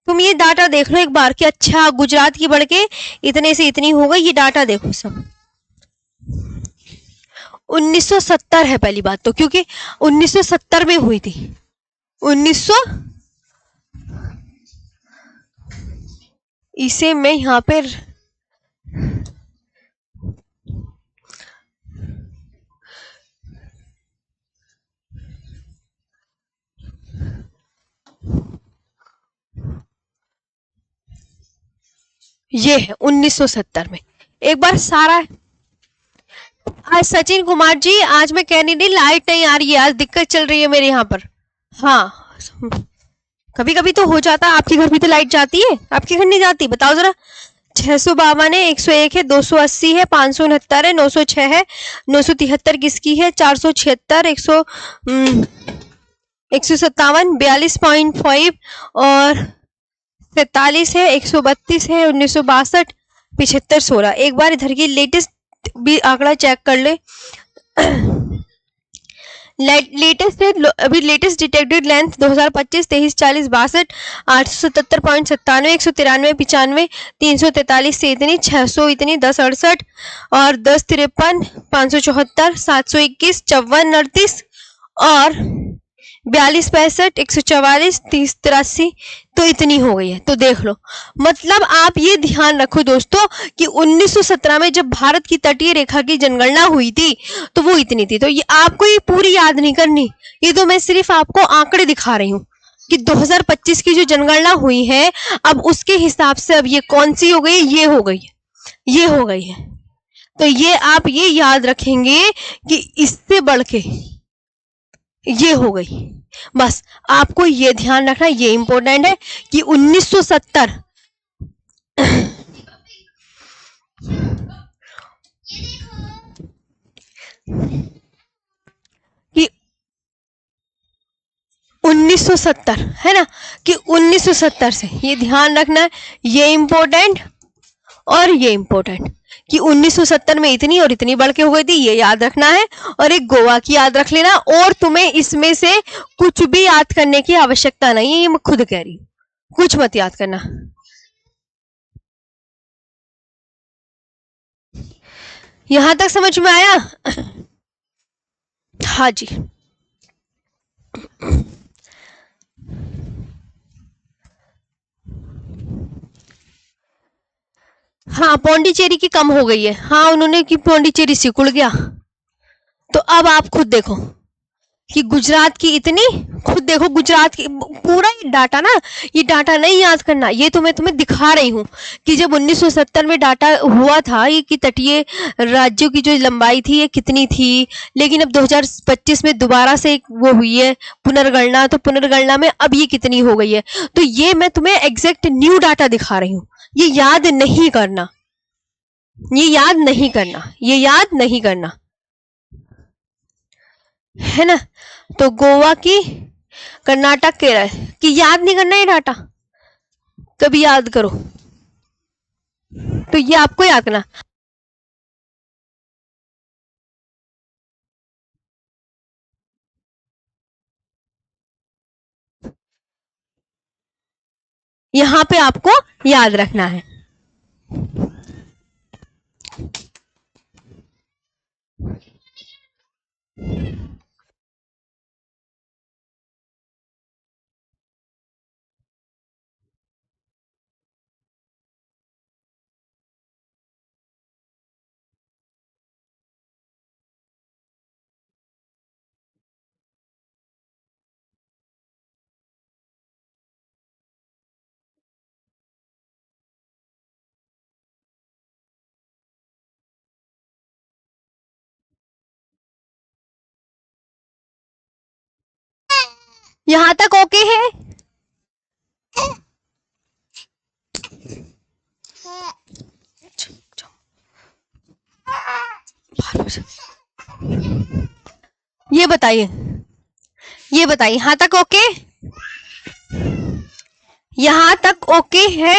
तुम ये डाटा देख लो एक बार कि अच्छा गुजरात की बढ़ के इतने से इतनी हो गई, ये डाटा देखो सब 1970 है पहली बात तो, क्योंकि 1970 में हुई थी, 1900 इसे मैं यहाँ पे ये है 1970 में, एक बार सारा है। आज सचिन कुमार जी, आज मैं कहने नहीं, लाइट नहीं आ रही है, आज दिक्कत चल रही है मेरे यहाँ पर। हाँ कभी कभी तो हो जाता है, आपके घर भी तो लाइट जाती है, आपके घर नहीं जाती? बताओ जरा। 652 है, 101 है, 280 है, 569 है, 906 है, 973 किसकी है, 476, 157, 42.5 और 43 है, 132 है, 1962, 75, 16। एक बार इधर की लेटेस्ट भी आंकड़ा चेक कर ले। लेटेस्ट है अभी, लेटेस्ट डिटेक्टेड लेंथ 2025 23 40 62 877.97 193 95 343 से इतनी 600 इतनी 10 68 और 10 53 574 721 54 38 और 42, 65, 144, 30, 83, तो इतनी हो गई है। तो देख लो, मतलब आप ये ध्यान रखो दोस्तों कि 1917 में जब भारत की तटीय रेखा की जनगणना हुई थी तो वो इतनी थी। तो ये आपको ये पूरी याद नहीं करनी, ये तो मैं सिर्फ आपको आंकड़े दिखा रही हूँ कि 2025 की जो जनगणना हुई है अब उसके हिसाब से अब ये कौन सी हो गई, ये हो गई है, ये हो गई है। तो ये आप ये याद रखेंगे कि इससे बढ़ के ये हो गई। बस आपको ये ध्यान रखना, ये इंपॉर्टेंट है कि 1970 कि 1970 है ना, कि 1970 से ये ध्यान रखना है, ये इंपॉर्टेंट और ये इंपॉर्टेंट कि 1970 में इतनी और इतनी बढ़ के हो गई थी, ये याद रखना है। और एक गोवा की याद रख लेना, और तुम्हें इसमें से कुछ भी याद करने की आवश्यकता नहीं है, ये मैं खुद कह रही हूँ, कुछ मत याद करना। यहां तक समझ में आया? हाँ जी। हाँ, पौंडीचेरी की कम हो गई है। हाँ, उन्होंने की पौंडीचेरी सिकुड़ गया। तो अब आप खुद देखो कि गुजरात की इतनी, खुद देखो गुजरात की पूरा ये डाटा ना, ये डाटा नहीं याद करना, ये तो मैं तुम्हें दिखा रही हूँ कि जब 1970 में डाटा हुआ था ये कि तटीय राज्यों की जो लंबाई थी ये कितनी थी, लेकिन अब 2025 में दोबारा से एक वो हुई है पुनर्गणना, तो पुनर्गणना में अब ये कितनी हो गई है। तो ये मैं तुम्हें एग्जैक्ट न्यू डाटा दिखा रही हूँ, ये याद नहीं करना, ये याद नहीं करना, ये याद नहीं करना, है ना। तो गोवा की, कर्नाटक, केरल की याद नहीं करना, ये डाटा कभी याद करो, तो ये आपको याद करना। यहां पे आपको याद रखना है। यहां तक ओके है? ये बताइए, ये बताइए, यहां तक ओके, यहां तक ओके है?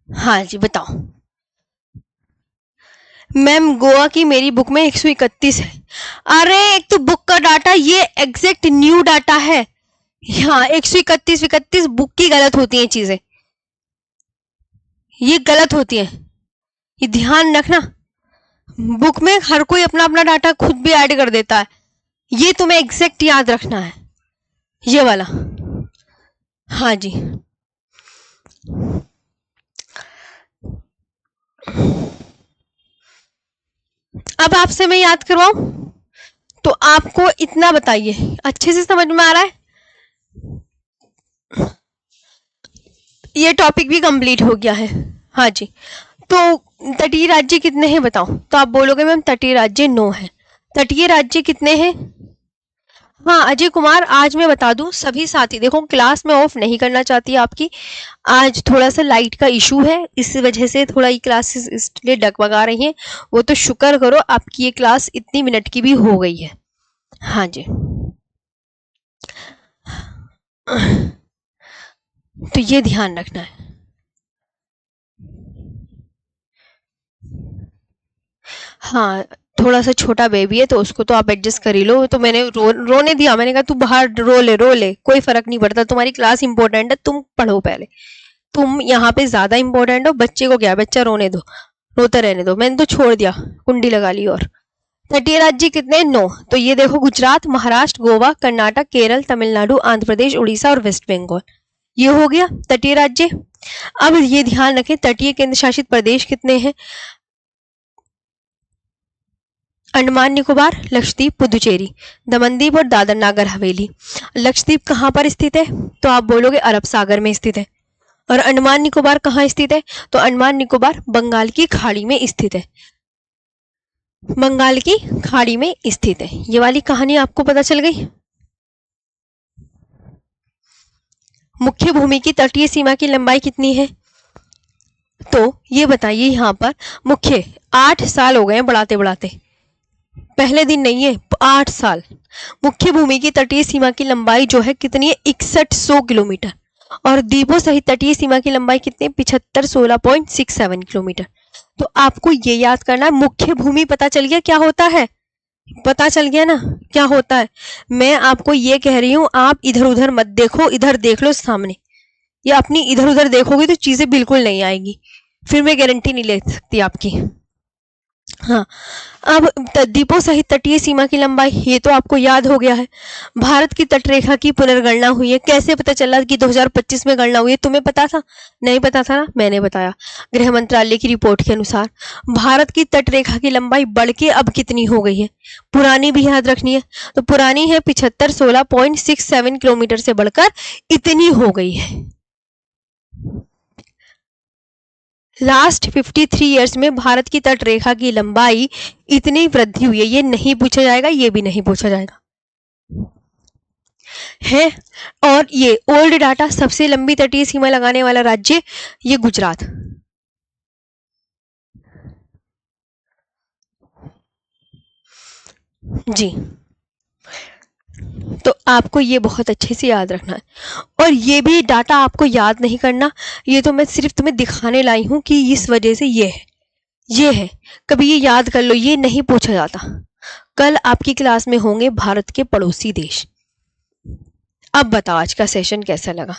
हाँ जी बताओ। मैम गोवा की मेरी बुक में 131 है। अरे एक तो बुक का डाटा, ये एग्जैक्ट न्यू डाटा है। हाँ, 131 31 बुक की गलत होती हैं चीजें, ये गलत होती है, ये ध्यान रखना। बुक में हर कोई अपना अपना डाटा खुद भी ऐड कर देता है, ये तुम्हें एग्जैक्ट याद रखना है, ये वाला। हाँ जी। अब आपसे मैं याद करवाऊं, तो आपको इतना बताइए, अच्छे से समझ में आ रहा है? ये टॉपिक भी कंप्लीट हो गया है। हाँ जी। तो तटीय राज्य कितने हैं बताओ, तो आप बोलोगे मैम तटीय राज्य 9 है। तटीय राज्य कितने हैं? हाँ अजय कुमार, आज मैं बता दूं सभी साथी, देखो क्लास में ऑफ नहीं करना चाहती आपकी, आज थोड़ा सा लाइट का इशू है, इस वजह से थोड़ा ये क्लासेस इसलिए डगमगा रही हैं। वो तो शुक्र करो आपकी ये क्लास इतनी मिनट की भी हो गई है। हाँ जी। तो ये ध्यान रखना है। हाँ, थोड़ा सा छोटा बेबी है तो उसको तो आप एडजस्ट कर ही लो। तो मैंने रोने दिया, मैंने कहा तू बाहर रो ले, कोई फर्क नहीं पड़ता, तुम्हारी क्लास इंपॉर्टेंट है, तुम पढ़ो पहले, तुम यहाँ पे ज्यादा इंपॉर्टेंट हो, बच्चे को क्या, बच्चा रोने दो, रोते रहने दो, मैंने तो छोड़ दिया, कुंडी लगा ली। और तटीय राज्य कितने? 9। तो ये देखो, गुजरात, महाराष्ट्र, गोवा, कर्नाटक, केरल, तमिलनाडु, आंध्र प्रदेश, उड़ीसा और वेस्ट बंगाल। ये हो गया तटीय राज्य। अब ये ध्यान रखें, तटीय केंद्र शासित प्रदेश कितने हैं? अंडमान निकोबार, लक्षद्वीप, पुदुचेरी, दमनदीप और दादर नागर हवेली। लक्षद्वीप कहाँ पर स्थित है? तो आप बोलोगे अरब सागर में स्थित है। और अंडमान निकोबार कहाँ स्थित है? तो अंडमान निकोबार बंगाल की खाड़ी में स्थित है। बंगाल की खाड़ी में स्थित है। ये वाली कहानी आपको पता चल गई। मुख्य भूमि की तटीय सीमा की लंबाई कितनी है? तो ये बताइए, यहाँ पर मुख्य 8 साल हो गए हैं बढ़ाते बढ़ाते, पहले दिन नहीं है, 8 साल। मुख्य भूमि की तटीय सीमा की लंबाई जो है कितनी है? 6100 किलोमीटर। और द्वीपों सहित तटीय सीमा की लंबाई कितनी? 7516.67 किलोमीटर। तो आपको ये याद करना है। मुख्य भूमि पता चल गया क्या होता है? पता चल गया ना क्या होता है? मैं आपको ये कह रही हूं, आप इधर उधर मत देखो, इधर देख लो सामने। ये अपनी इधर उधर देखोगे तो चीजें बिल्कुल नहीं आएगी, फिर मैं गारंटी नहीं ले सकती आपकी। हाँ, अब द्वीपों सहित तटीय सीमा की लंबाई, ये तो आपको याद हो गया है। भारत की तटरेखा की पुनर्गणना हुई है। कैसे पता चला कि 2025 में गणना हुई है? तुम्हें पता था? नहीं पता था ना, मैंने बताया। गृह मंत्रालय की रिपोर्ट के अनुसार भारत की तटरेखा की लंबाई बढ़ के अब कितनी हो गई है? पुरानी भी याद रखनी है। तो पुरानी है 7516.67 किलोमीटर से बढ़कर इतनी हो गई है। लास्ट 53 ईयर्स में भारत की तटरेखा की लंबाई इतनी वृद्धि हुई है। ये नहीं पूछा जाएगा, ये भी नहीं पूछा जाएगा है। और ये ओल्ड डाटा, सबसे लंबी तटीय सीमा लगाने वाला राज्य ये गुजरात। जी, तो आपको ये बहुत अच्छे से याद रखना है। और ये भी डाटा आपको याद नहीं करना, ये तो मैं सिर्फ तुम्हें दिखाने लाई हूं कि इस वजह से ये है। कभी ये याद कर लो, ये नहीं पूछा जाता। कल आपकी क्लास में होंगे भारत के पड़ोसी देश। अब बताओ आज का सेशन कैसा लगा?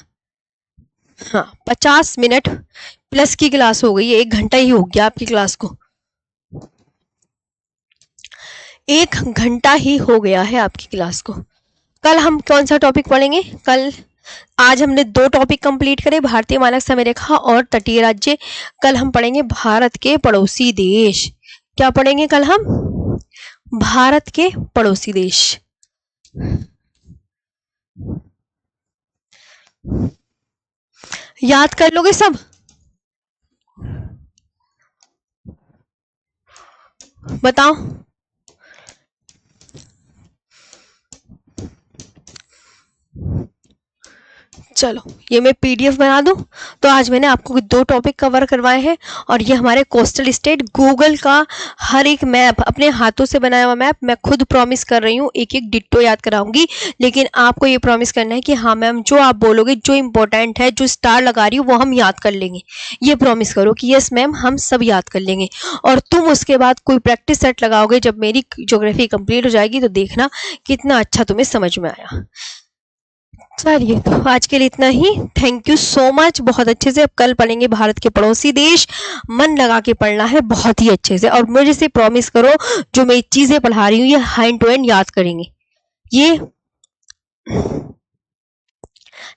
हाँ, 50 मिनट प्लस की क्लास हो गई है, 1 घंटा ही हो गया आपकी क्लास को। 1 घंटा ही हो गया है आपकी क्लास को। कल हम कौन सा टॉपिक पढ़ेंगे? आज हमने 2 टॉपिक कंप्लीट करे, भारतीय मानक समय रेखा और तटीय राज्य। कल हम पढ़ेंगे भारत के पड़ोसी देश। क्या पढ़ेंगे कल हम? भारत के पड़ोसी देश। याद कर लोगे सब? बताओ। चलो, ये मैं पीडीएफ बना दूं। तो आज मैंने आपको 2 टॉपिक कवर करवाए हैं, और ये हमारे कोस्टल स्टेट गूगल का हर एक मैप, अपने हाथों से बनाया हुआ मैप, मैं खुद प्रॉमिस कर रही हूँ एक एक डिट्टो याद कराऊंगी। लेकिन आपको ये प्रॉमिस करना है कि हाँ मैम, जो आप बोलोगे, जो इंपॉर्टेंट है, जो स्टार लगा रही हूँ, वो हम याद कर लेंगे। ये प्रॉमिस करो कि यस मैम, हम सब याद कर लेंगे। और तुम उसके बाद कोई प्रैक्टिस सेट लगाओगे जब मेरी ज्योग्राफी कंप्लीट हो जाएगी, तो देखना कितना अच्छा तुम्हें समझ में आया। चलिए, तो आज के लिए इतना ही। Thank you so much. बहुत अच्छे से अब कल पढ़ेंगे भारत के पड़ोसी देश। मन लगा के पढ़ना है बहुत ही अच्छे से, और मुझे से प्रॉमिस करो, जो मैं चीजें पढ़ा रही हूँ ये हैंड टू हैंड याद करेंगे। ये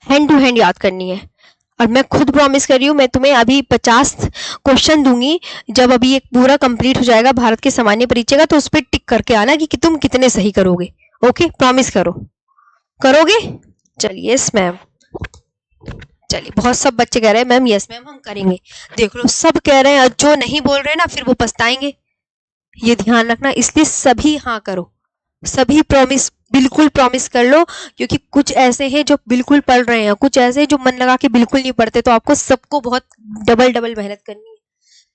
हैंड टू हैंड याद करनी है। और मैं खुद प्रॉमिस कर रही हूँ, मैं तुम्हें अभी 50 क्वेश्चन दूंगी। जब अभी एक पूरा कंप्लीट हो जाएगा भारत के सामान्य परिचय का, तो उस पर टिक करके आना कि तुम कितने सही करोगे। ओके, प्रॉमिस करो, करोगे? चलिए यस मैम। चलिए, बहुत सब बच्चे कह रहे हैं मैम यस मैम हम करेंगे। देख लो, सब कह रहे हैं, जो नहीं बोल रहे ना फिर वो पछताएंगे। ये ध्यान रखना, इसलिए सभी हाँ करो, सभी प्रॉमिस, बिल्कुल प्रॉमिस कर लो। क्योंकि कुछ ऐसे हैं जो बिल्कुल पढ़ रहे हैं, कुछ ऐसे हैं जो मन लगा के बिल्कुल नहीं पढ़ते, तो आपको सबको बहुत डबल मेहनत करनी है।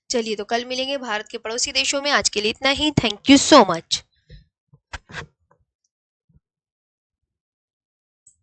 चलिए, तो कल मिलेंगे भारत के पड़ोसी देशों में। आज के लिए इतना ही। Thank you so much.